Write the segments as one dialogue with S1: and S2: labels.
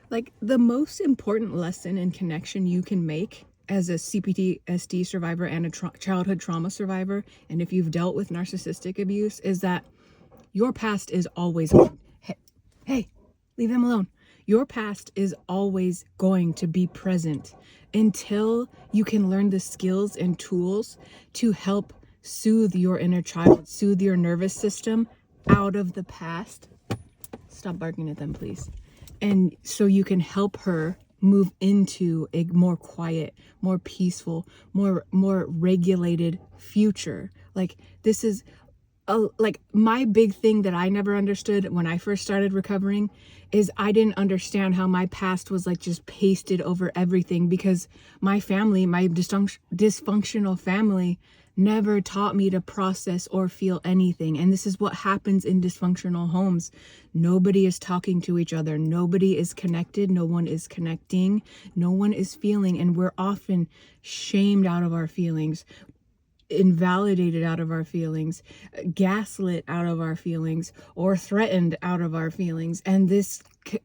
S1: Like, the most important lesson and connection you can make as a CPTSD survivor and a childhood trauma survivor, and if you've dealt with narcissistic abuse, is that your past is always hey, leave them alone. Your past is always going to be present until you can learn the skills and tools to help soothe your inner child, soothe your nervous system out of the past. Stop barking at them, please. And so you can help her move into a more quiet, more peaceful, more regulated future. Like, this is like my big thing that I never understood when I first started recovering is I didn't understand how my past was like just pasted over everything, because my family, my dysfunctional family, never taught me to process or feel anything. And this is what happens in dysfunctional homes. Nobody is talking to each other. Nobody is connected. No one is connecting. No one is feeling. And we're often shamed out of our feelings, invalidated out of our feelings, gaslit out of our feelings, or threatened out of our feelings. And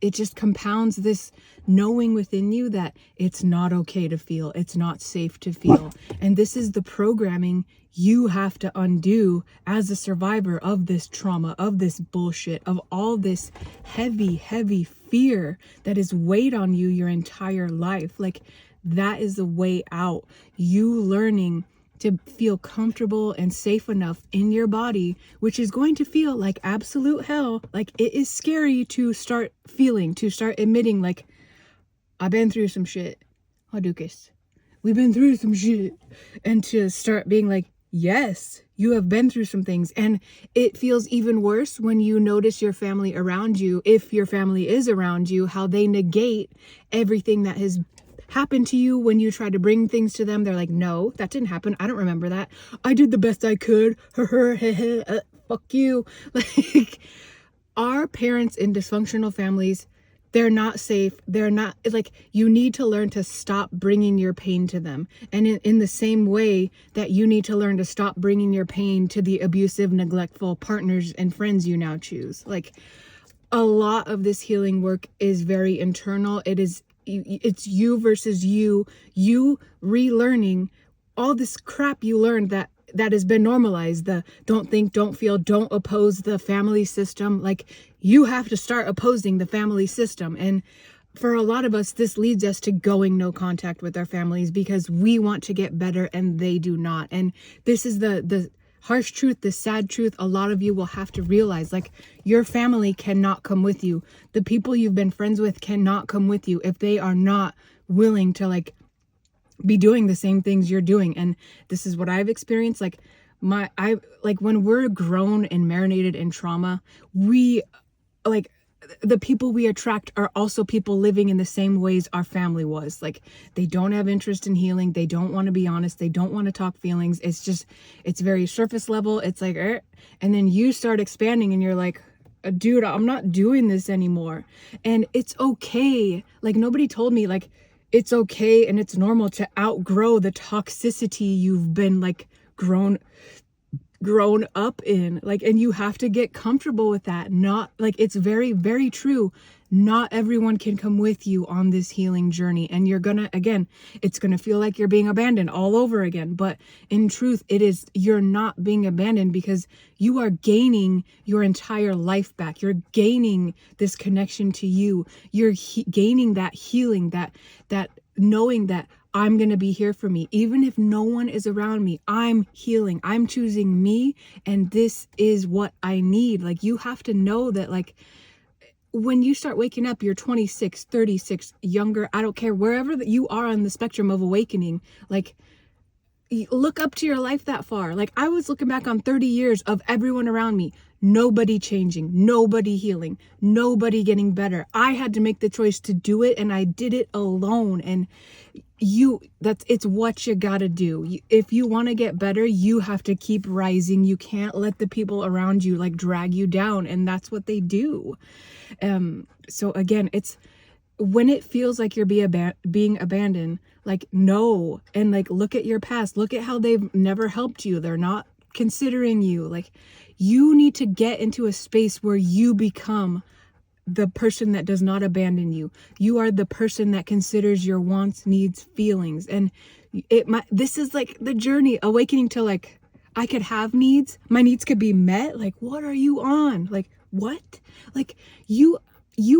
S1: it just compounds this knowing within you that it's not okay to feel, it's not safe to feel. And this is the programming you have to undo as a survivor of this trauma, of this bullshit, of all this heavy fear that is weighed on you your entire life. Like, that is the way out. You learning to feel comfortable and safe enough in your body, which is going to feel like absolute hell. Like, it is scary to start feeling, to start admitting, like, I've been through some shit. Hadoukas. We've been through some shit. And to start being like, yes, you have been through some things. And it feels even worse when you notice your family around you, if your family is around you, how they negate everything that has happened to you. When you try to bring things to them, they're like, no, that didn't happen. I don't remember that. I did the best I could. Fuck you. Like, our parents in dysfunctional families, they're not safe. They're not, like, you need to learn to stop bringing your pain to them. And in the same way that you need to learn to stop bringing your pain to the abusive, neglectful partners and friends you now choose. Like, a lot of this healing work is very internal. It's you versus you relearning all this crap you learned that has been normalized. The don't think, don't feel, don't oppose the family system. Like, you have to start opposing the family system. And for a lot of us, this leads us to going no contact with our families because we want to get better and they do not. And this is the harsh truth, the sad truth. A lot of you will have to realize, like, your family cannot come with you. The people you've been friends with cannot come with you if they are not willing to, like, be doing the same things you're doing. And this is what I've experienced. Like, when we're grown and marinated in trauma, the people we attract are also people living in the same ways our family was. Like, they don't have interest in healing. They don't want to be honest. They don't want to talk feelings. It's very surface level. It's like, and then you start expanding and you're like, dude, I'm not doing this anymore. And it's okay. Like, nobody told me, like, it's okay and it's normal to outgrow the toxicity you've been, like, grown up in. Like, and you have to get comfortable with that. Not, like, it's very, very true. Not everyone can come with you on this healing journey. And it's gonna feel like you're being abandoned all over again. But in truth, you're not being abandoned, because you are gaining your entire life back. You're gaining this connection to you. You're gaining that healing, that knowing that I'm going to be here for me. Even if no one is around me, I'm healing. I'm choosing me. And this is what I need. Like, you have to know that, like, when you start waking up, you're 26, 36, younger, I don't care, wherever that you are on the spectrum of awakening, like, look up to your life that far. Like, I was looking back on 30 years of everyone around me, nobody changing, nobody healing, nobody getting better. I had to make the choice to do it, and I did it alone. And it's what you gotta do. If you want to get better, you have to keep rising. You can't let the people around you, like, drag you down, and that's what they do. So again, it's when it feels like you're being abandoned, like, no. And, like, look at your past, look at how they've never helped you. They're not considering you. Like, you need to get into a space where you become the person that does not abandon you. You are the person that considers your wants, needs, feelings. And this is like the journey, awakening to like, I could have needs. My needs could be met. Like, what are you on? Like, what? Like, you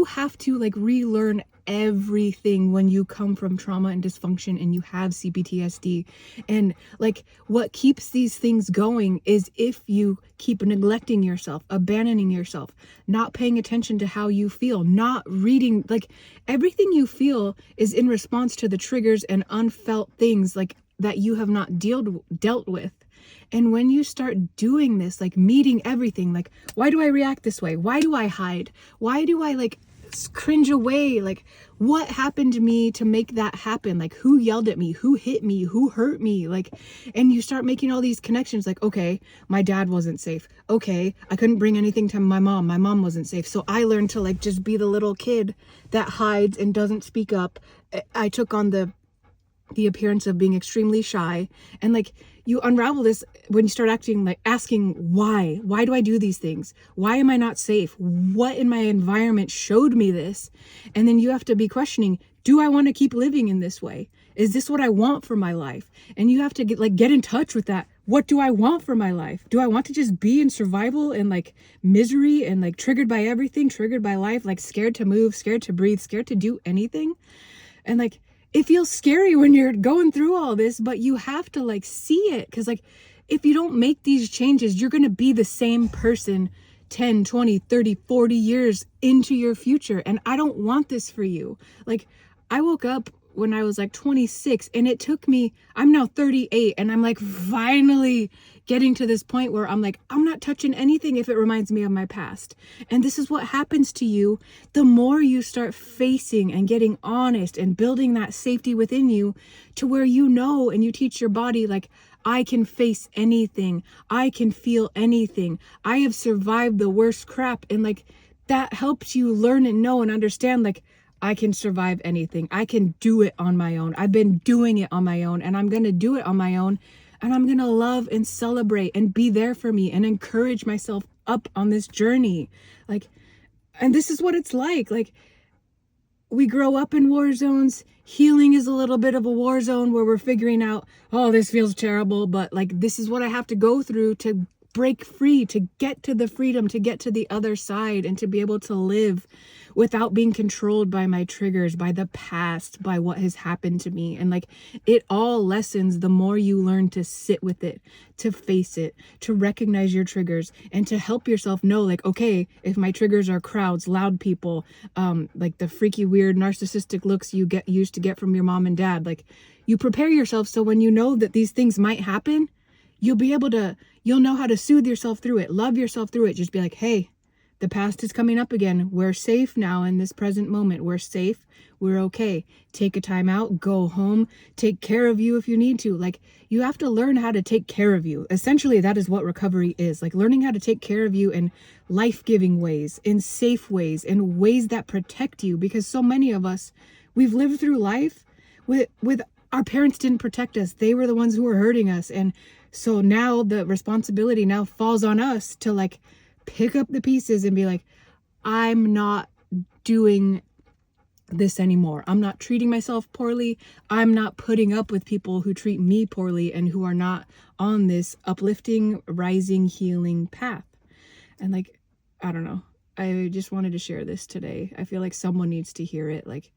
S1: have to like relearn everything when you come from trauma and dysfunction and you have CPTSD. And like, what keeps these things going is if you keep neglecting yourself, abandoning yourself, not paying attention to how you feel, not reading, like everything you feel is in response to the triggers and unfelt things like that you have not dealt with. And when you start doing this, like meeting everything, like, why do I react this way? Why do I hide? Why do I like cringe away? Like, what happened to me to make that happen? Like, who yelled at me? Who hit me? Who hurt me? Like, and you start making all these connections. Like, okay, my dad wasn't safe. Okay, I couldn't bring anything to my mom. My mom wasn't safe. So I learned to like just be the little kid that hides and doesn't speak up. I took on the appearance of being extremely shy. And like, you unravel this when you start asking why do I do these things? Why am I not safe? What in my environment showed me this? And then you have to be questioning, do I want to keep living in this way? Is this what I want for my life? And you have to get in touch with that. What do I want for my life? Do I want to just be in survival and like misery and like triggered by everything, triggered by life, like scared to move, scared to breathe, scared to do anything? And like, it feels scary when you're going through all this, but you have to like see it. Cause like, if you don't make these changes, you're going to be the same person 10, 20, 30, 40 years into your future. And I don't want this for you. Like, I woke up when I was like 26 and it took me, I'm now 38 and I'm like finally getting to this point where I'm like, I'm not touching anything if it reminds me of my past. And this is what happens to you the more you start facing and getting honest and building that safety within you to where you know, and you teach your body like, I can face anything. I can feel anything. I have survived the worst crap. And like, that helps you learn and know and understand, like, I can survive anything. I can do it on my own. I've been doing it on my own and I'm going to do it on my own. And I'm going to love and celebrate and be there for me and encourage myself up on this journey. Like, and this is what it's like. Like, we grow up in war zones. Healing is a little bit of a war zone where we're figuring out, oh, this feels terrible, but like, this is what I have to go through to break free, to get to the freedom, to get to the other side, and to be able to live without being controlled by my triggers, by the past, by what has happened to me. And like, it all lessens the more you learn to sit with it, to face it, to recognize your triggers, and to help yourself know, like, okay, if my triggers are crowds, loud people, like the freaky, weird, narcissistic looks you used to get from your mom and dad, like, you prepare yourself so when you know that these things might happen, you'll know how to soothe yourself through it, love yourself through it. Just be like, hey, the past is coming up again. We're safe now in this present moment. We're safe. We're okay. Take a time out, go home, take care of you if you need to. Like, you have to learn how to take care of you. Essentially, that is what recovery is. Like, learning how to take care of you in life-giving ways, in safe ways, in ways that protect you. Because so many of us, we've lived through life with our parents didn't protect us. They were the ones who were hurting us. And so now the responsibility now falls on us to like pick up the pieces and be like, I'm not doing this anymore. I'm not treating myself poorly. I'm not putting up with people who treat me poorly and who are not on this uplifting, rising, healing path. And like, I don't know. I just wanted to share this today. I feel like someone needs to hear it. Like,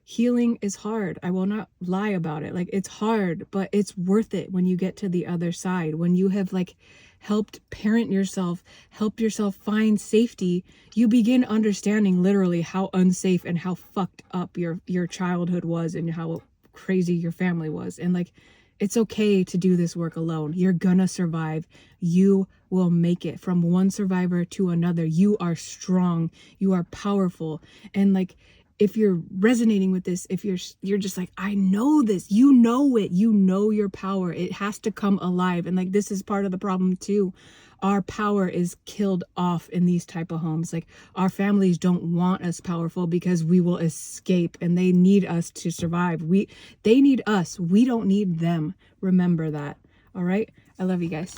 S1: healing is hard. I will not lie about it. Like, it's hard, but it's worth it when you get to the other side. When you have like helped parent yourself, helped yourself find safety, you begin understanding literally how unsafe and how fucked up your childhood was and how crazy your family was. And like, it's okay to do this work alone. You're gonna survive. You will make it from one survivor to another. You are strong. You are powerful. And like, if you're resonating with this, if you're just like, I know this, you know it, you know your power, it has to come alive. And like, this is part of the problem too. Our power is killed off in these type of homes. Like, our families don't want us powerful because we will escape and they need us to survive. They need us. We don't need them. Remember that. All right. I love you guys.